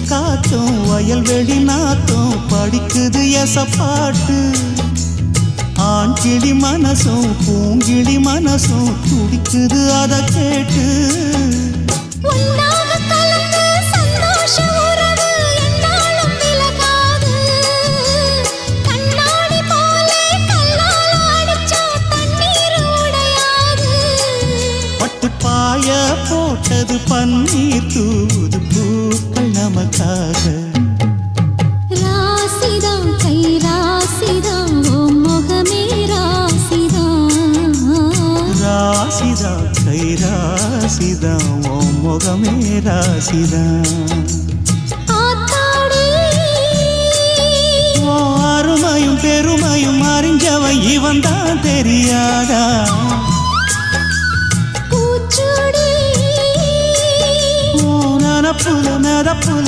காத்தும் வயல்வெளி நாத்தும் படிக்குது எசப்பாட்டு. ஆண் கிளி மனசும் பூங்கிளி மனசும் துடிக்குது அத கேட்டு. பட்டுப்பாய போட்டது பன்னீர் தூது பூக்கள் நமக்காக. ராசிதான் கை ராசிதான் ஓ முகமே ராசிதான். ராசிதான் கை ராசிதான் ஓ முகமே ராசிதான். ஓ அருமையும் பெருமையும் அறிஞ்சவன் இவன் தான் தெரியாதா. ஓ நனப்புல நதப்புல